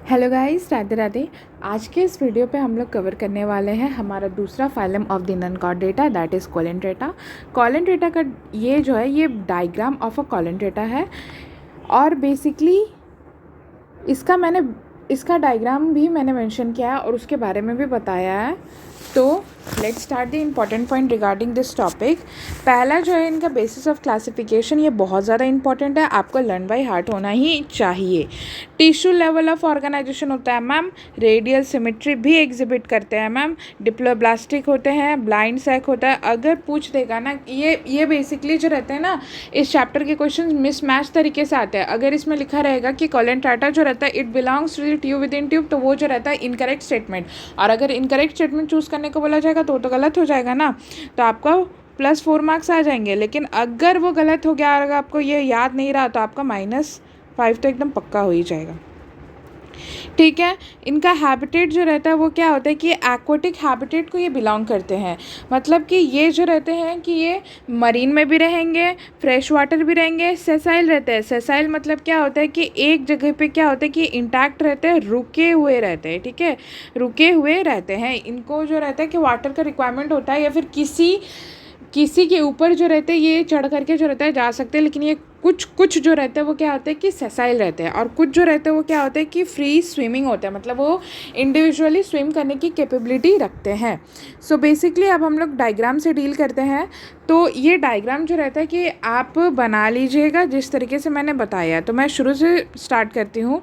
Hello guys, Radhe Radhe. आज के इस वीडियो पे हम लोग कवर करने वाले हैं हमारा दूसरा phylum of the nonchordata, that is coelenterata. Coelenterata का ये जो है ये डायग्राम ऑफ अ कोलेंड्रेटा है और बेसिकली इसका डायग्राम भी मैंने मेंशन किया है और उसके बारे में भी बताया है। तो let's start the important point regarding this topic. पहला जो है इनका बेसिस ऑफ क्लासिफिकेशन, ये बहुत ज़्यादा इंपॉर्टेंट है, आपको लर्न बाय हार्ट होना ही चाहिए। टिश्यू लेवल ऑफ ऑर्गेनाइजेशन होता है मैम, रेडियल सिमेट्री भी एग्जिबिट करते हैं मैम, डिप्लोब्लास्टिक होते हैं, ब्लाइंड सैक होता है। अगर पूछ देगा ना ये बेसिकली जो रहते हैं ना, इस चैप्टर के क्वेश्चन मिसमैच तरीके से आते हैं। अगर इसमें लिखा रहेगा कि कोलेंट्रेटा जो रहता है it belongs to the tube within tube, तो वो जो रहता है इनकरेक्ट स्टेटमेंट। और अगर इनकरेक्ट स्टेटमेंट चूज़ करने को बोला जाएगा तो गलत हो जाएगा ना, तो आपका +4 मार्क्स आ जाएंगे। लेकिन अगर वो गलत हो गया और अगर आपको ये याद नहीं रहा तो आपका -5 तो एकदम पक्का हो ही जाएगा। ठीक है, इनका हैबिटेट जो रहता है वो क्या होता है कि एक्वाटिक हैबिटेट को ये बिलोंग करते हैं। मतलब कि ये जो रहते हैं कि ये मरीन में भी रहेंगे, फ्रेश वाटर भी रहेंगे, सेसाइल रहते हैं। सेसाइल मतलब क्या होता है कि एक जगह पे क्या होता है कि इंटैक्ट रहते हैं, रुके हुए रहते हैं। ठीक है, रुके हुए रहते हैं। इनको जो रहता है कि वाटर का रिक्वायरमेंट होता है या फिर किसी के ऊपर जो रहते हैं ये चढ़ करके जो रहता है जा सकते हैं। लेकिन ये कुछ जो रहते हैं वो क्या होते हैं कि सेसाइल रहते हैं, और कुछ जो रहते हैं वो क्या होते हैं कि फ्री स्विमिंग होते हैं, मतलब वो इंडिविजुअली स्विम करने की कैपेबिलिटी रखते हैं। सो बेसिकली अब हम लोग डायग्राम से डील करते हैं। तो ये डायग्राम जो रहता है कि आप बना लीजिएगा जिस तरीके से मैंने बताया। तो मैं शुरू से स्टार्ट करती हूँ।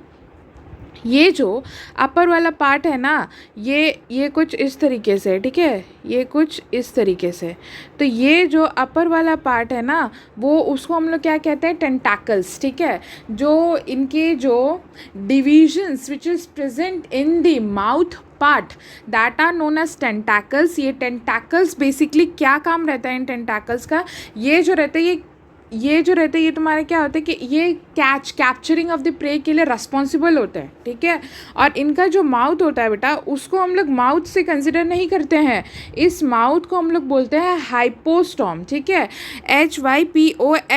ये जो अपर वाला पार्ट है ना, ये कुछ इस तरीके से, ठीक है, ये कुछ इस तरीके से। तो ये जो अपर वाला पार्ट है ना, वो उसको हम लोग क्या कहते हैं, टेंटाकल्स। ठीक है, जो इनके जो divisions which is present in the mouth part that are known as tentacles. ये टेंटाकल्स बेसिकली क्या काम रहता है इन टेंटाकल्स का, ये जो रहता है ये जो रहते हैं ये तुम्हारा क्या होता है कि ये कैप्चरिंग ऑफ द प्रे के लिए रिस्पॉन्सिबल होता है। ठीक है, और इनका जो माउथ होता है बेटा, उसको हम लोग माउथ से कंसिडर नहीं करते हैं। इस माउथ को हम लोग बोलते हैं हाइपोस्टॉम। ठीक है, HYPOSTOME,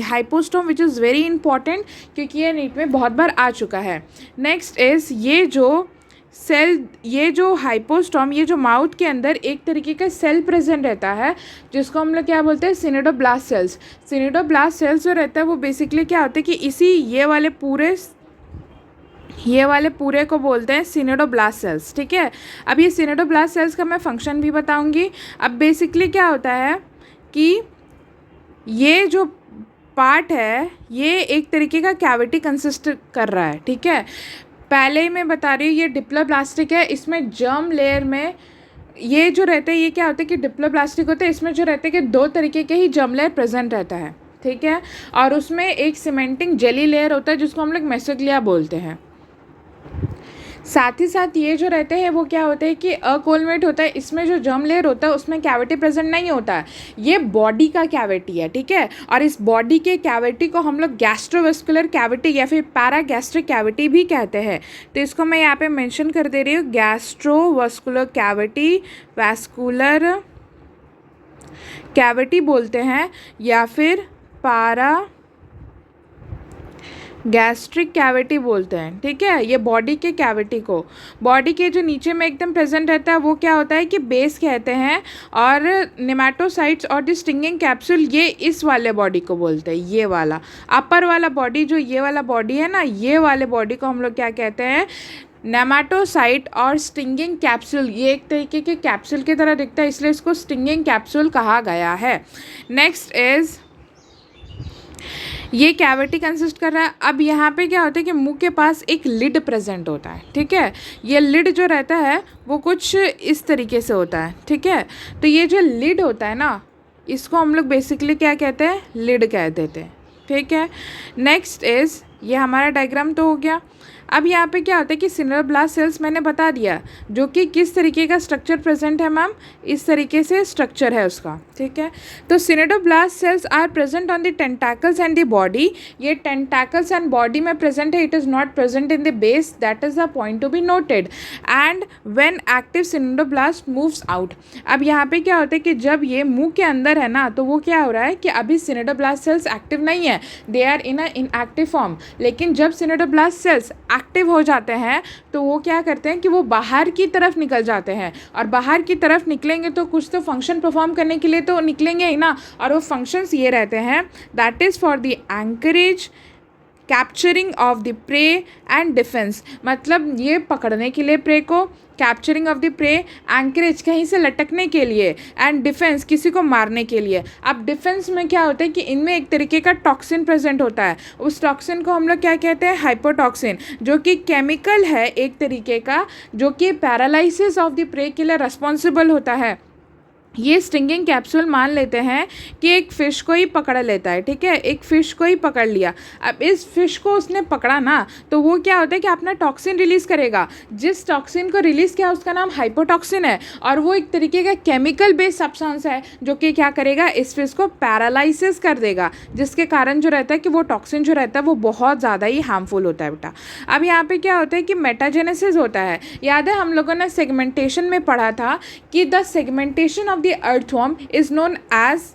hypostome, which is very important क्योंकि ये नीट में बहुत बार आ चुका है। नेक्स्ट इज ये जो हाइपोस्टॉम, ये जो माउथ के अंदर एक तरीके का सेल प्रेजेंट रहता है जिसको हम लोग क्या बोलते हैं, सिनेडोब्लास्ट सेल्स। सिनेडोब्लास्ट सेल्स जो रहता है वो बेसिकली क्या होता है कि ये वाले पूरे को बोलते हैं सिनेडोब्लास्ट सेल्स। ठीक है, अब ये सिनेडोब्लास्ट सेल्स का मैं फंक्शन भी बताऊंगी। अब बेसिकली क्या होता है कि ये जो पार्ट है ये एक तरीके का कैविटी कंसिस्ट कर रहा है। ठीक है, पहले ही मैं बता रही हूँ ये डिप्लोब्लास्टिक है। इसमें जर्म लेयर में ये जो रहते हैं ये क्या होता है कि डिप्लोब्लास्टिक होते हैं। इसमें जो रहते हैं कि 2 तरीके के ही जर्म लेयर प्रेजेंट रहता है। ठीक है, और उसमें एक सीमेंटिंग जेली लेयर होता है जिसको हम लोग मेसोग्लिया बोलते हैं। साथ ही साथ ये जो रहते हैं वो क्या होते हैं कि अकोलमेट होता है। इसमें जो जर्म लेयर होता है उसमें कैविटी प्रेजेंट नहीं होता है, ये बॉडी का कैविटी है। ठीक है, और इस बॉडी के कैविटी को हम लोग गैस्ट्रोवेस्कुलर कैविटी या फिर पैरागैस्ट्रिक कैविटी भी कहते हैं। तो इसको मैं यहाँ पे मेंशन कर दे रही हूँ, गैस्ट्रोवेस्कुलर कैविटी, वैस्कुलर कैविटी बोलते हैं, या फिर गैस्ट्रिक कैविटी बोलते हैं। ठीक है, ये बॉडी के कैविटी को, बॉडी के जो नीचे में एकदम प्रेजेंट रहता है वो क्या होता है कि बेस कहते हैं, और नेमाटोसाइट्स और द स्टिंगिंग कैप्सूल ये इस वाले बॉडी को बोलते हैं। ये वाला अपर वाला बॉडी, जो ये वाला बॉडी है ना, ये वाले बॉडी को हम लोग क्या कहते हैं, नेमाटोसाइट और स्टिंगिंग कैप्सूल। ये एक तरीके के कैप्सूल की तरह दिखता है इसलिए इसको स्टिंगिंग कैप्सूल कहा गया है। नेक्स्ट इज ये कैविटी कंसिस्ट कर रहा है। अब यहाँ पे क्या होता है कि मुंह के पास एक लिड प्रेजेंट होता है। ठीक है, ये लिड जो रहता है वो कुछ इस तरीके से होता है। ठीक है, तो ये जो लिड होता है ना, इसको हम लोग बेसिकली क्या कहते हैं, लिड कह देते हैं। ठीक है, नेक्स्ट इज ये हमारा डायग्राम तो हो गया। अब यहाँ पे क्या होता है कि सिनेडोब्लास्ट सेल्स मैंने बता दिया, जो कि किस तरीके का स्ट्रक्चर प्रेजेंट है मैम, इस तरीके से स्ट्रक्चर है उसका। ठीक है, तो cnidoblast cells are present on the tentacles and the body. ये टेंटाकल्स एंड बॉडी में प्रेजेंट है, it is not present in the base, that is the point to be noted. And when active cnidoblast moves out, अब यहाँ पे क्या होता है कि जब ये मुंह के अंदर है ना, तो वो क्या हो रहा है कि अभी सिनेडोब्लास्ट सेल्स एक्टिव नहीं है, they are in a inactive form. लेकिन जब सिनेटोब्लास्ट सेल्स एक्टिव हो जाते हैं तो वो क्या करते हैं कि वो बाहर की तरफ निकल जाते हैं, और बाहर की तरफ निकलेंगे तो कुछ तो फंक्शन परफॉर्म करने के लिए तो निकलेंगे ही ना, और वो फंक्शंस ये रहते हैं, that is for the anchorage, capturing of the prey and defence. मतलब ये पकड़ने के लिए प्रे को, capturing of the prey, anchorage कहीं से लटकने के लिए, एंड डिफेंस किसी को मारने के लिए। अब डिफेंस में क्या होता है कि इनमें एक तरीके का टॉक्सिन प्रेजेंट होता है, उस टॉक्सिन को हम लोग क्या कहते हैं, हाइपोटॉक्सिन, जो कि केमिकल है एक तरीके का, जो कि पैरालिसिस ऑफ द प्रे के लिए रिस्पॉन्सिबल होता है। ये स्टिंगिंग कैप्सूल मान लेते हैं कि एक फ़िश को ही पकड़ लेता है, ठीक है, एक फ़िश को ही पकड़ लिया। अब इस फ़िश को उसने पकड़ा ना, तो वो क्या होता है कि अपना टॉक्सिन रिलीज़ करेगा। जिस टॉक्सिन को रिलीज़ किया उसका नाम हाइपोटॉक्सिन है, और वो एक तरीके का केमिकल बेस्ड सब्सटेंस है जो कि क्या करेगा, इस फ़िश को पैरालाइसिस कर देगा, जिसके कारण जो रहता है कि वो टॉक्सिन जो रहता है वो बहुत ज़्यादा ही हार्मफुल होता है बेटा। अब यहाँ पे क्या होता है कि मेटाजेनेसिस होता है। याद है हम लोगों ने सेगमेंटेशन में पढ़ा था कि the segmentation of the earthworm is known as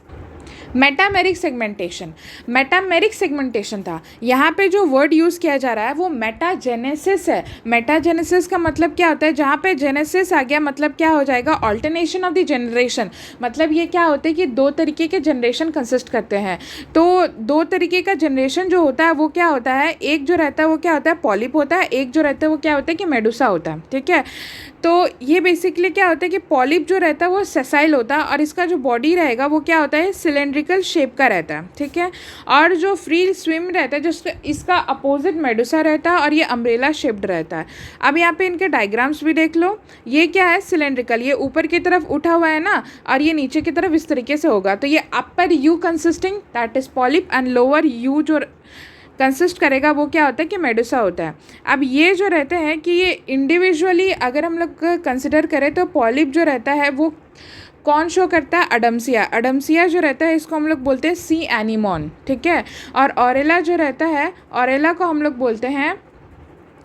metameric segmentation. Metameric segmentation था, यहाँ पे जो वर्ड यूज़ किया जा रहा है वो मेटाजेनेसिस है। मेटाजेनेसिस का मतलब क्या होता है, जहाँ पे जेनेसिस आ गया मतलब क्या हो जाएगा, ऑल्टरनेशन ऑफ द जनरेशन। मतलब ये क्या होता है कि दो तरीके के जनरेशन कंसिस्ट करते हैं। तो दो तरीके का जनरेशन जो होता है वो क्या होता है, एक जो रहता है वो क्या होता है, पॉलिप होता है, एक जो रहता है वो क्या होता है कि मेडुसा होता है, ठीक है। तो ये बेसिकली क्या होता है कि पॉलिप जो रहता है वो सेसाइल होता है, और इसका जो बॉडी रहेगा वो क्या होता है, सिलेंड्रिकल शेप का रहता है, ठीक है। और जो फ्री स्विम रहता है, जो इसका अपोजिट मेडुसा रहता है, और ये अम्ब्रेला शेप्ड रहता है। अब यहाँ पे इनके डायग्राम्स भी देख लो। ये क्या है, सिलेंड्रिकल, ये ऊपर की तरफ उठा हुआ है ना, और ये नीचे की तरफ इस तरीके से होगा। तो ये upper you consisting that is polyp, and lower you जो कंसिस्ट करेगा वो क्या होता है कि मेडुसा होता है। अब ये जो रहते हैं कि ये इंडिविजुअली अगर हम लोग कंसिडर करें तो पॉलिप जो रहता है वो कौन शो करता है, अडम्सिया। अडम्सिया जो रहता है इसको हम लोग बोलते हैं सी एनीमोन, ठीक है। और ऑरेला जो रहता है, ऑरेला को हम लोग बोलते हैं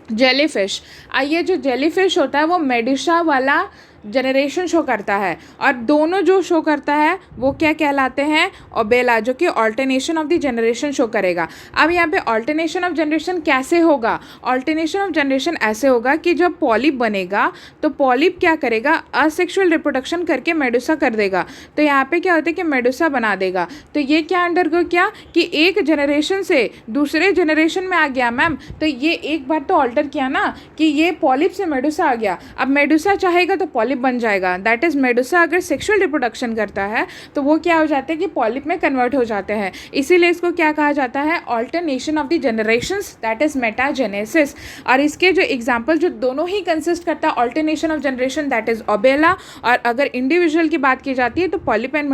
जेलीफिश। ये जो जेलीफिश होता है वो मेडुसा वाला जनरेशन शो करता है, और दोनों जो शो करता है वो क्या कहलाते हैं, ओबेला, जो कि alternation of the generation show करेगा। अब यहाँ पे ऑल्टरनेशन ऑफ जनरेशन कैसे होगा, ऑल्टरनेशन ऑफ जनरेशन ऐसे होगा कि जब पॉलिप बनेगा तो पॉलिप क्या करेगा, असेक्सुअल रिप्रोडक्शन करके मेडुसा कर देगा। तो यहाँ पे क्या होता है कि मेडुसा बना देगा। तो ये क्या अंडरगो किया कि एक जनरेशन से दूसरे जनरेशन में आ गया मैम, तो ये एक बार तो ऑल्टर किया ना कि ये पॉलिप से मेडुसा आ गया। अब मेडुसा चाहेगा तो पॉलिप बन जाएगा, दैट इज मेडुसा अगर सेक्सुअल रिप्रोडक्शन करता है तो वो क्या हो जाता है कि पॉलिप में कन्वर्ट हो जाते हैं। इसीलिए इसको क्या कहा जाता है, alternation of the generations, that is metagenesis. और इसके जो एग्जांपल जो दोनों ही कंसिस्ट करता है alternation of generation, that is obelia, और अगर इंडिविजुअल की बात की जाती है तो पॉलिप एंड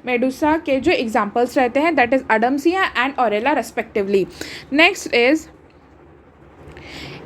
मेडुसा के जो एग्जाम्पल्स रहते हैं that is adamsia and aurelia respectively. Next is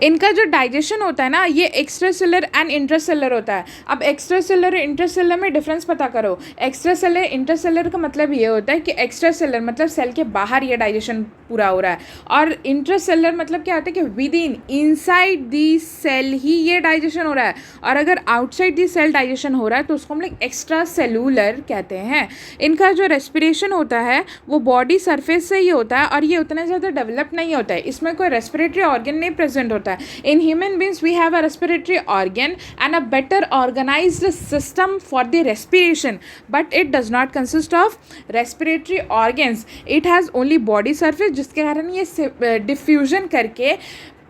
इनका जो डाइजेशन होता है ना, ये एक्स्ट्रा सेलर एंड इंट्रासेलर होता है। अब एक्स्ट्रा सेलर और इंट्रासेलर में डिफरेंस पता करो। एक्स्ट्रा सेलर इंट्रासेलर का मतलब ये होता है कि एक्स्ट्रा सेलर मतलब सेल के बाहर ये डाइजेशन पूरा हो रहा है, और इंट्रासेलर मतलब क्या होता है कि within inside the cell ही ये डाइजेशन हो रहा है, और अगर आउटसाइड दी सेल डाइजेशन हो रहा है तो उसको हम लोग एक्स्ट्रा सेलुलर कहते हैं। इनका जो रेस्पिरेशन होता है वो बॉडी सरफेस से ही होता है, और ये उतना ज़्यादा डेवलप नहीं होता है, इसमें कोई रेस्पिरेटरी ऑर्गन नहीं प्रेजेंट होता है। In human beings, we have a respiratory organ and a better organized system for the respiration, but it does not consist of respiratory organs. It has only body surface, जिसके कारण ये diffusion करके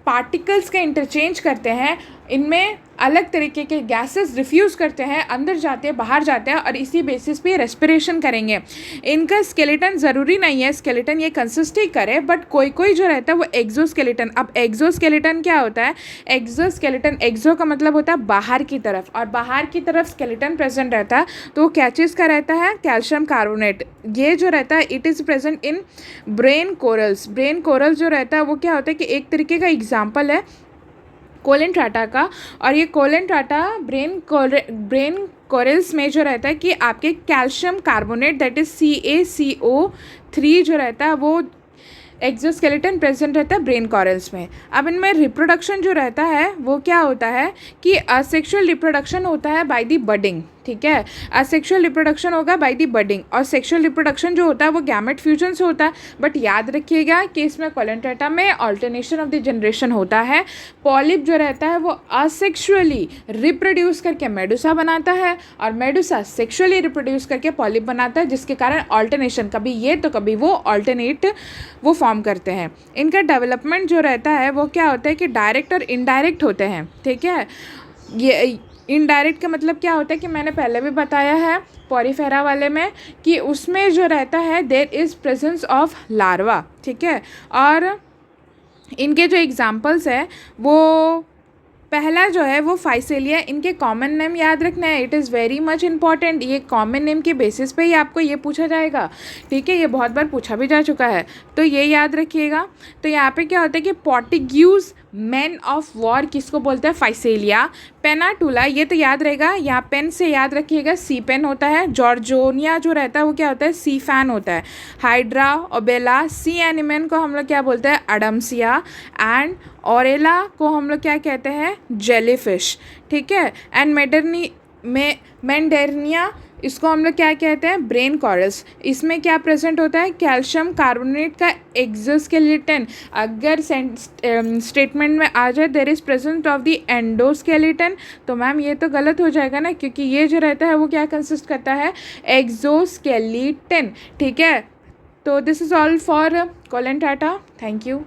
particles का interchange करते हैं, इनमें अलग तरीके के गैसेस रिफ्यूज़ करते हैं, अंदर जाते हैं बाहर जाते हैं, और इसी बेसिस पे रेस्पिरेशन करेंगे। इनका स्केलेटन ज़रूरी नहीं है स्केलेटन ये कंसिस्ट ही करे, बट कोई कोई जो रहता है वो एक्सोस्केलेटन। अब एक्सोस्केलेटन क्या होता है, एक्सोस्केलेटन, एक्सो का मतलब होता है बाहर की तरफ, और बाहर की तरफ स्केलेटन प्रेजेंट रहता है तो वो क्या चीज़ का रहता है, कैल्शियम कार्बोनेट। ये जो रहता है it is present in brain corals. Brain corals जो रहता है वो क्या होता है कि एक तरीके का एग्जाम्पल है कोलेंट्राटा का, और ये कोलेंट्राटा ब्रेन कोरल्स में जो रहता है कि आपके calcium carbonate that is CaCO3 जो रहता है वो एक्सोस्केलेटन प्रेजेंट रहता है ब्रेन कोरल्स में। अब इनमें रिप्रोडक्शन जो रहता है वो क्या होता है कि असेक्सुअल रिप्रोडक्शन होता है बाय द बडिंग, ठीक है। असेक्सुअल रिप्रोडक्शन होगा बाय द बडिंग, और सेक्सुअल रिप्रोडक्शन जो होता है वो गैमेट फ्यूजन से होता है। बट याद रखिएगा कि इसमें कोलेंटेटा में ऑल्टरनेशन ऑफ द जनरेशन होता है। पॉलिप जो रहता है वो असेक्सुअली रिप्रोड्यूस करके मेडुसा बनाता है, और मेडुसा सेक्सुअली रिप्रोड्यूस करके पॉलिप बनाता है, जिसके कारण ऑल्टरनेशन कभी ये तो कभी वो ऑल्टरनेट वो फॉर्म करते हैं। इनका डेवलपमेंट जो रहता है वो क्या होता है कि डायरेक्ट और इनडायरेक्ट होते हैं, ठीक है। ये इनडायरेक्ट का मतलब क्या होता है कि मैंने पहले भी बताया है पॉरीफेरा वाले में कि उसमें जो रहता है there is presence of larva, ठीक है। और इनके जो एग्जांपल्स है वो पहला जो है वो फाइसेलिया। इनके कॉमन नेम याद रखना है, it is very much important. ये कॉमन नेम के बेसिस पे ही आपको ये पूछा जाएगा, ठीक है। ये बहुत बार पूछा भी जा चुका है, तो ये याद रखिएगा। तो यहाँ पे क्या होता है कि पोर्टुगीज मैन ऑफ वॉर किसको बोलते हैं? फाइसेलिया। पेनाटुला, ये तो याद रहेगा, यहाँ पेन से याद रखिएगा, सी पेन होता है। जॉर्जोनिया जो रहता है वो क्या होता है? सी फैन होता है। हाइड्रा ओबेला सी एनिमन को हम लोग क्या बोलते हैं? अडम्सिया। एंड ऑरेला को हम लोग क्या कहते हैं? जेलीफिश, ठीक है। एंड मेंडेरनिया इसको हम लोग क्या कहते हैं? Brain corals. इसमें क्या प्रेजेंट होता है? कैल्शियम कार्बोनेट का एक्सोस्केलेटन। अगर स्टेटमेंट में आ जाए there is present of the endoskeleton, तो मैम ये तो गलत हो जाएगा ना, क्योंकि ये जो रहता है वो क्या कंसिस्ट करता है? एक्सोस्केलेटन, ठीक है। तो this is all for coelenterata. Thank you.